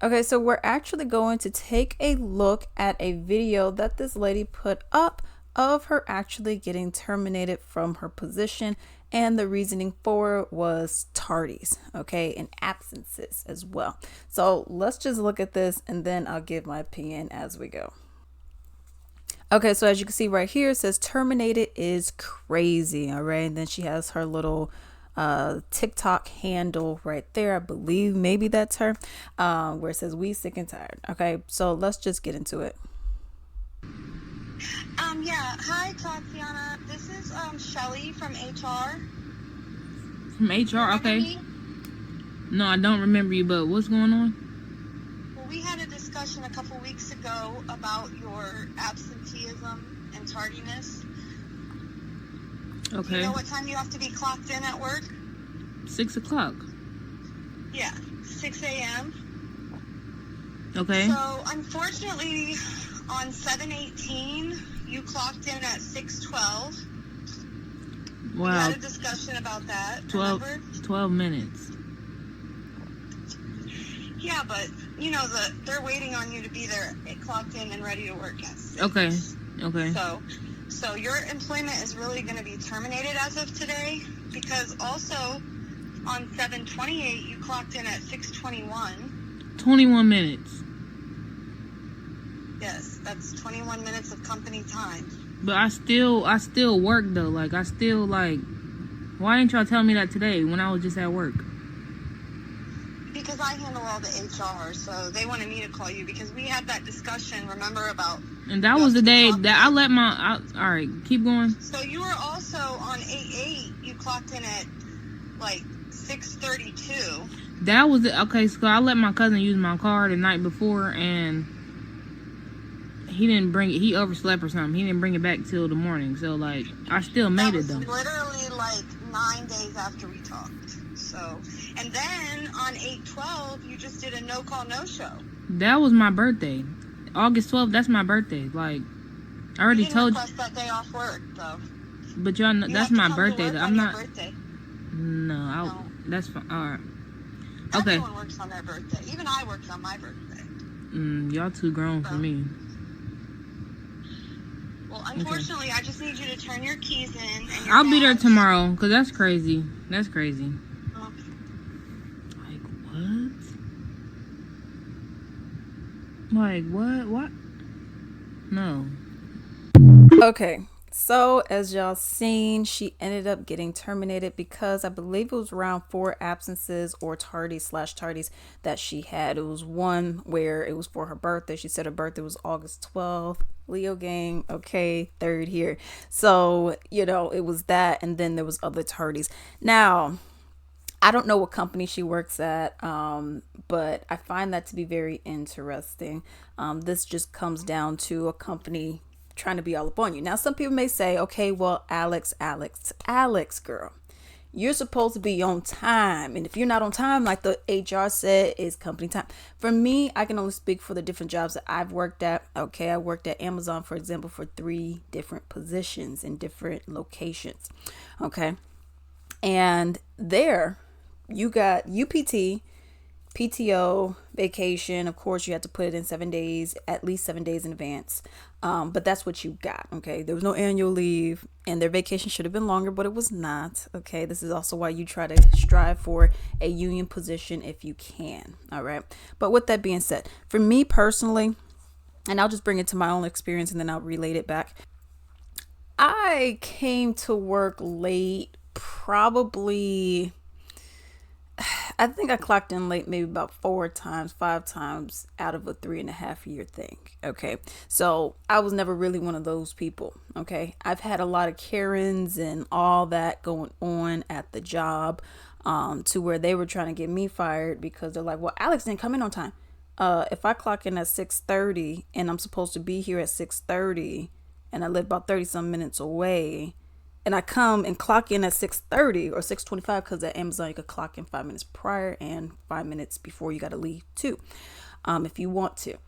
Okay, so we're actually going to take a look at a video that this lady put up of her actually getting terminated from her position, and the reasoning for it was tardies, okay, and absences as well. So let's just look at this and then I'll give my opinion as we go. Okay, so as you can see right here, it says terminated is crazy. All right, and then she has her little TikTok handle right there. I believe maybe that's her, where it says we sick and tired. Okay, so let's just get into it. Yeah. Hi, Tatiana. This is Shelly from HR. From HR, okay. Me? No, I don't remember you, but what's going on? Well, we had a discussion a couple weeks ago about your absenteeism and tardiness. Okay. Do you know what time you have to be clocked in at work? 6 o'clock. Yeah, 6 a.m. Okay. So, unfortunately, on 7/18, you clocked in at 6:12. Wow. We had a discussion about that. 12 minutes. Yeah, but you know they're waiting on you to be there, clocked in and ready to work at 6. Okay. So your employment is really going to be terminated as of today, because also on 7/28 you clocked in at 6:21. 21 minutes. Yes, that's 21 minutes of company time. But I still work though. Why didn't y'all tell me that today when I was just at work? Because I handle all the HR, so they wanted me to call you because we had that discussion, remember, about... And that was the day that I let alright, keep going. So you were also on 8/8, you clocked in at, 6:32. That was it. Okay, so I let my cousin use my car the night before, and he didn't bring it. He overslept or something. He didn't bring it back till the morning. So, I still made it, though. That was literally, 9 days after we talked. So, and then on 8/12, you just did a no-call, no-show. That was my birthday. August 12th, that's my birthday. I already told you. You didn't request that day off work, though. But y'all know, that's my birthday, though. I'm not. Birthday. No, that's fine. Alright. Okay. Everyone works on their birthday. Even I worked on my birthday. Y'all too grown for me. Well, unfortunately, okay. I just need you to turn your keys in. And I'll be there tomorrow, because that's crazy. That's crazy. Okay. What? What? No. Okay, so as y'all seen, she ended up getting terminated because I believe it was around 4 absences or tardies that she had. It was one where it was for her birthday. She said her birthday was August 12th. Leo gang, okay, third here. So, it was that, and then there was other tardies. Now, I don't know what company she works at, but I find that to be very interesting. This just comes down to a company trying to be all up on you. Now, some people may say, okay, well, Alex, girl, you're supposed to be on time. And if you're not on time, like the HR said, is company time. For me, I can only speak for the different jobs that I've worked at. Okay, I worked at Amazon, for example, for 3 different positions in different locations. Okay, and there you got UPT, PTO, vacation. Of course, you had to put it in 7 days, at least 7 days in advance. But that's what you got. Okay. There was no annual leave, and their vacation should have been longer, but it was not. Okay. This is also why you try to strive for a union position if you can. All right. But with that being said, for me personally, and I'll just bring it to my own experience and then I'll relate it back. I came to work late, probably, I think I clocked in late maybe about 5 times out of a 3.5-year thing. Okay. So I was never really one of those people. Okay. I've had a lot of Karens and all that going on at the job, to where they were trying to get me fired because they're like, well, Alex didn't come in on time. If I clock in at 6:30 and I'm supposed to be here at 6:30 and I live about 30 some minutes away, and I come and clock in at 6:30 or 6:25, because at Amazon you could clock in 5 minutes prior and 5 minutes before you got to leave too, if you want to.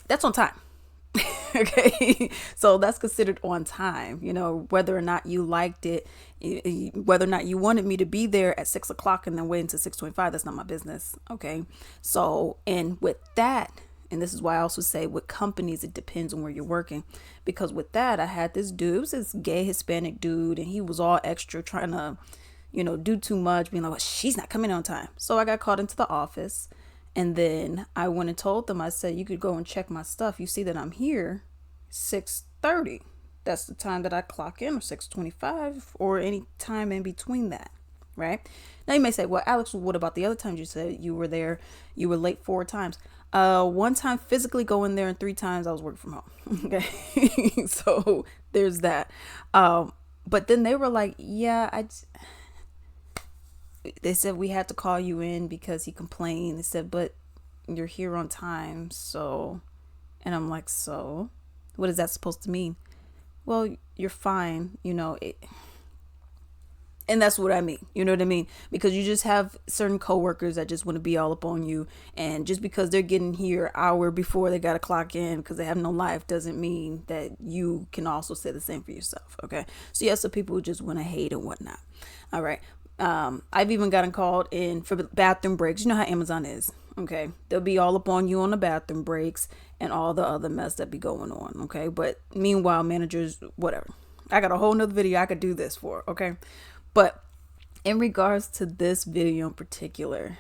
That's on time. Okay. So that's considered on time, whether or not you liked it, whether or not you wanted me to be there at 6 o'clock and then wait until 6:25. That's not my business. Okay. So, and with that, and this is why I also say with companies, it depends on where you're working. Because with that, I had this dude, it was this gay Hispanic dude, and he was all extra trying to, do too much, being like, well, she's not coming on time. So I got called into the office. And then I went and told them, I said, you could go and check my stuff. You see that I'm here 6:30. That's the time that I clock in, or 6:25, or any time in between that. Right? Now you may say, well, Alex, what about the other times you said you were there? You were late 4 times. One time physically going there, and 3 times I was working from home. Okay. So there's that. But then they were like, yeah, they said we had to call you in because he complained. They said, but you're here on time. So, and I'm like, so what is that supposed to mean? Well, you're fine. And that's what I mean. You know what I mean? Because you just have certain coworkers that just want to be all up on you. And just because they're getting here an hour before they got to clock in because they have no life doesn't mean that you can also say the same for yourself. Okay. So, yeah, so people just want to hate and whatnot. All right. I've even gotten called in for bathroom breaks. You know how Amazon is. Okay. They'll be all up on you on the bathroom breaks and all the other mess that be going on. Okay. But meanwhile, managers, whatever. I got a whole nother video I could do this for. Okay. But in regards to this video in particular,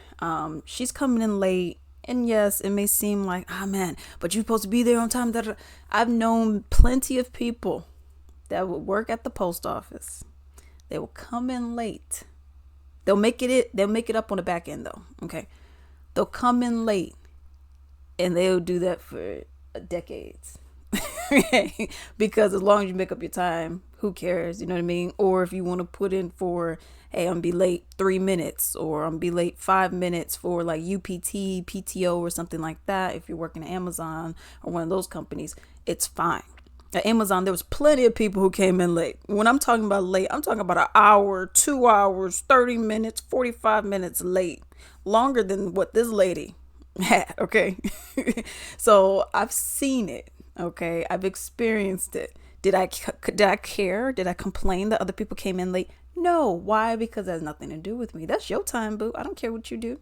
she's coming in late. And yes, it may seem like, ah, man, but you're supposed to be there on time. I've known plenty of people that would work at the post office. They will come in late. They'll make it up on the back end though. Okay. They'll come in late and they'll do that for decades. Because as long as you make up your time, who cares? You know what I mean? Or if you want to put in for, hey, I'm gonna be late 3 minutes, or I'm gonna be late 5 minutes for like UPT, PTO, or something like that. If you're working at Amazon or one of those companies, it's fine. At Amazon, there was plenty of people who came in late. When I'm talking about late, I'm talking about an hour, 2 hours, 30 minutes, 45 minutes late. Longer than what this lady had, okay? So I've seen it, okay? I've experienced it. Did I care? Did I complain that other people came in late? No. Why? Because that has nothing to do with me. That's your time, boo. I don't care what you do.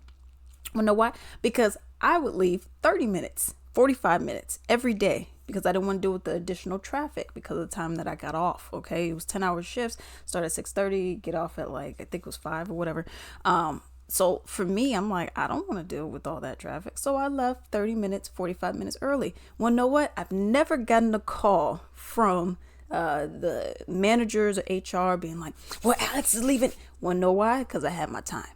Well, know why? Because I would leave 30 minutes, 45 minutes every day because I didn't want to deal with the additional traffic because of the time that I got off. Okay. It was 10-hour shifts, start at 6:30, get off at like, I think it was 5 or whatever. So for me, I'm like, I don't want to deal with all that traffic. So I left 30 minutes, 45 minutes early. Well, know what? I've never gotten a call from the managers or HR being like, well, Alex is leaving. Well, know why? Because I had my time.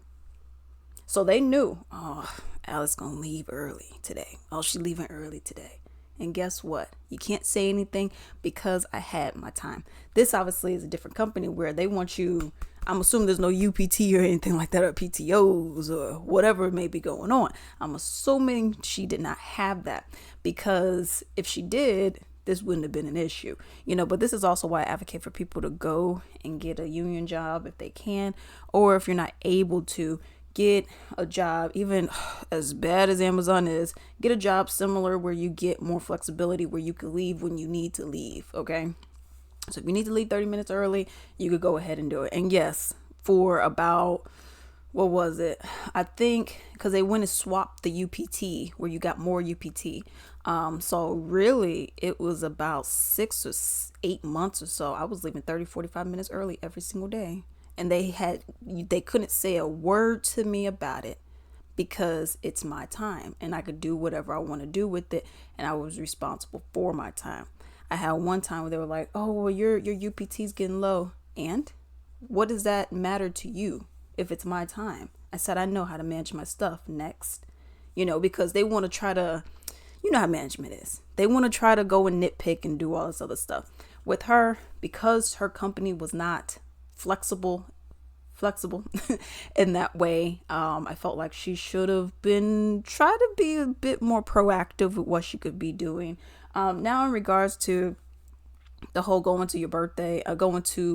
So they knew, oh, Alex gonna leave early today. Oh, she leaving early today. And guess what? You can't say anything because I had my time. This obviously is a different company where they want you. I'm assuming there's no UPT or anything like that, or PTOs or whatever may be going on. I'm assuming she did not have that, because if she did, this wouldn't have been an issue, but this is also why I advocate for people to go and get a union job if they can, or if you're not able to, get a job, even as bad as Amazon is, get a job similar where you get more flexibility, where you can leave when you need to leave. Okay. So if you need to leave 30 minutes early, you could go ahead and do it. And yes, for about, what was it? I think because they went and swapped the UPT where you got more UPT. So really it was about 6 or 8 months or so. I was leaving 30, 45 minutes early every single day. And they couldn't say a word to me about it because it's my time and I could do whatever I want to do with it. And I was responsible for my time. I had one time where they were like, oh, well, your UPT's getting low. And what does that matter to you if it's my time? I said, I know how to manage my stuff next, because they want to try to, how management is. They want to try to go and nitpick and do all this other stuff. With her, because her company was not flexible in that way, I felt like she should have been try to be a bit more proactive with what she could be doing. Now in regards to the whole going to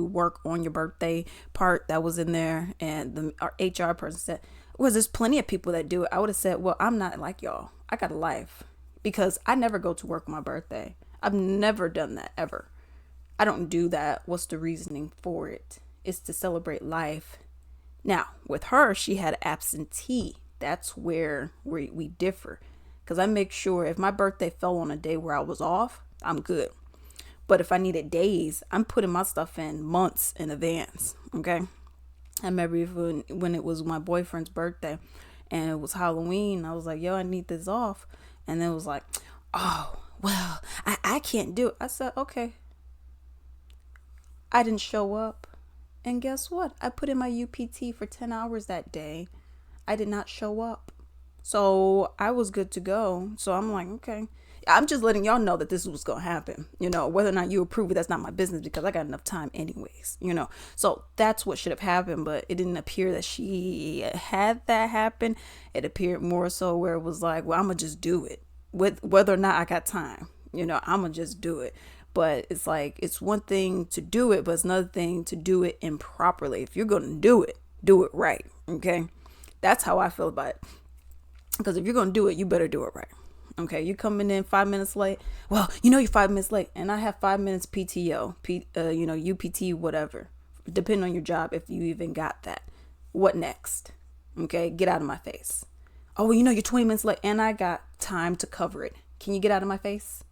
work on your birthday part that was in there, and our HR person said, well, there's plenty of people that do it. I would have said, well, I'm not like y'all. I got a life, because I never go to work on my birthday. I've never done that ever. I don't do that. What's the reasoning for it? It's to celebrate life. Now, with her, she had absentee. That's where we differ. Because I make sure if my birthday fell on a day where I was off, I'm good. But if I needed days, I'm putting my stuff in months in advance. Okay. I remember even when it was my boyfriend's birthday and it was Halloween, I was like, yo, I need this off. And then it was like, oh, well, I can't do it. I said, okay. I didn't show up. And guess what? I put in my UPT for 10 hours that day. I did not show up. So I was good to go. So I'm like, okay. I'm just letting y'all know that this was going to happen. Whether or not you approve it, that's not my business because I got enough time anyways. So that's what should have happened. But it didn't appear that she had that happen. It appeared more so where it was like, well, I'm going to just do it with whether or not I got time. I'm going to just do it. But it's like, it's one thing to do it, but it's another thing to do it improperly. If you're going to do it right. Okay. That's how I feel about it. Because if you're going to do it, you better do it right. Okay. You coming in 5 minutes late. Well, you're 5 minutes late and I have 5 minutes PTO, UPT, whatever, depending on your job. If you even got that, what next? Okay. Get out of my face. Oh, well, you're 20 minutes late and I got time to cover it. Can you get out of my face?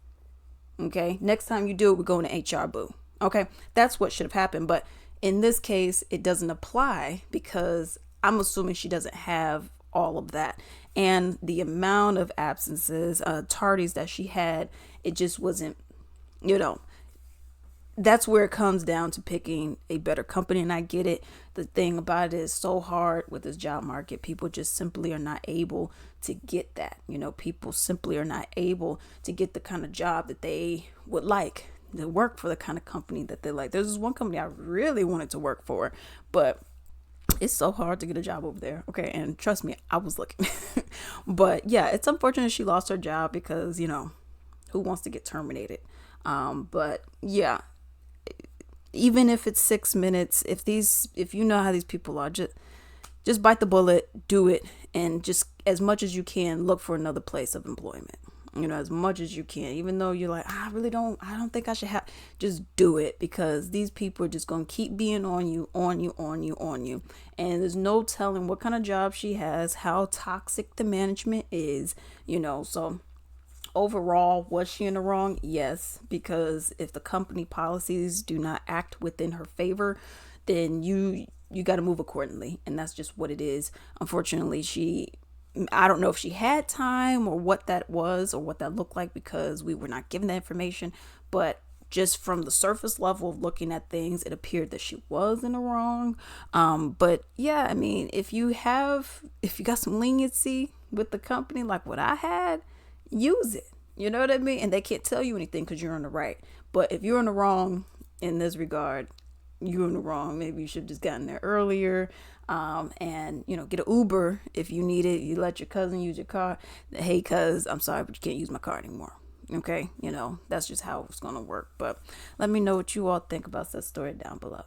Okay. Next time you do it, we're going to HR, boo. Okay. That's what should have happened. But in this case, it doesn't apply because I'm assuming she doesn't have all of that. And the amount of absences, tardies that she had, it just wasn't, that's where it comes down to picking a better company. And I get it. The thing about it is so hard with this job market. People just simply are not able to get that. People simply are not able to get the kind of job that they would like to work for, the kind of company that they like. There's this one company I really wanted to work for, but it's so hard to get a job over there. Okay. And trust me, I was looking. But yeah, it's unfortunate she lost her job because, who wants to get terminated? But yeah, even if it's 6 minutes, if you know how these people are, just bite the bullet, do it, and just as much as you can, look for another place of employment. As much as you can, even though you're like, I don't think I should have, just do it because these people are just going to keep being on you. And there's no telling what kind of job she has, how toxic the management is, so overall, was she in the wrong? Yes, because if the company policies do not act within her favor, then you got to move accordingly. And that's just what it is. Unfortunately, I don't know if she had time or what that was or what that looked like because we were not given that information. But just from the surface level of looking at things, it appeared that she was in the wrong. But yeah, I mean, if you got some leniency with the company like what I had, use it. You know what I mean? And they can't tell you anything because you're in the right. But if you're in the wrong in this regard, you're in the wrong. Maybe you should have just gotten there earlier. And get an Uber if you need it. You let your cousin use your car. Hey, cuz, I'm sorry, but you can't use my car anymore. Okay, that's just how it's gonna work. But let me know what you all think about that story down below.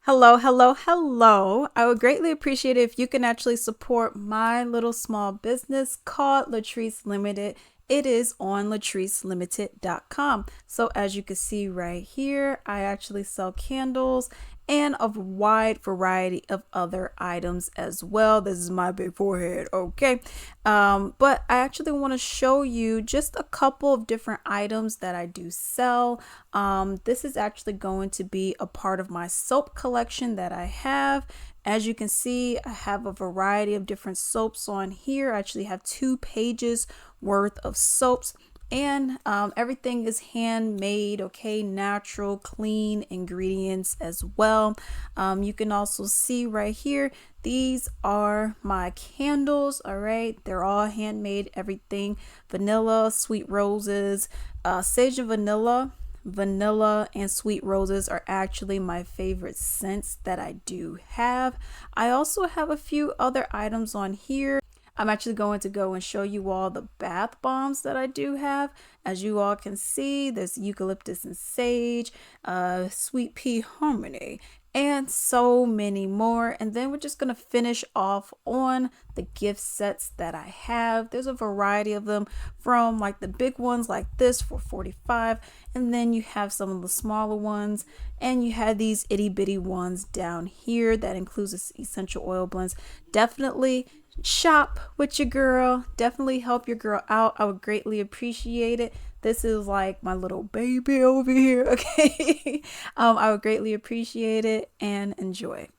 Hello, hello, hello. I would greatly appreciate it if you can actually support my little small business called Latrice Limited. It is on latricelimited.com. So as you can see right here, I actually sell candles and a wide variety of other items as well. This is my big forehead, okay? But I actually want to show you just a couple of different items that I do sell. This is actually going to be a part of my soap collection that I have. As you can see, I have a variety of different soaps on here. I actually have 2 pages worth of soaps. And everything is handmade, okay, natural, clean ingredients as well. You can also see right here, these are my candles, all right? They're all handmade, everything. Vanilla, sweet roses, sage and vanilla and sweet roses are actually my favorite scents that I do have. I also have a few other items on here. I'm actually going to go and show you all the bath bombs that I do have. As you all can see, there's eucalyptus and sage, sweet pea harmony, and so many more. And then we're just going to finish off on the gift sets that I have. There's a variety of them, from like the big ones like this for 45, and then you have some of the smaller ones, and you have these itty bitty ones down here that includes essential oil blends. Definitely shop with your girl. Definitely help your girl out. I would greatly appreciate it. This is like my little baby over here. Okay. I would greatly appreciate it and enjoy.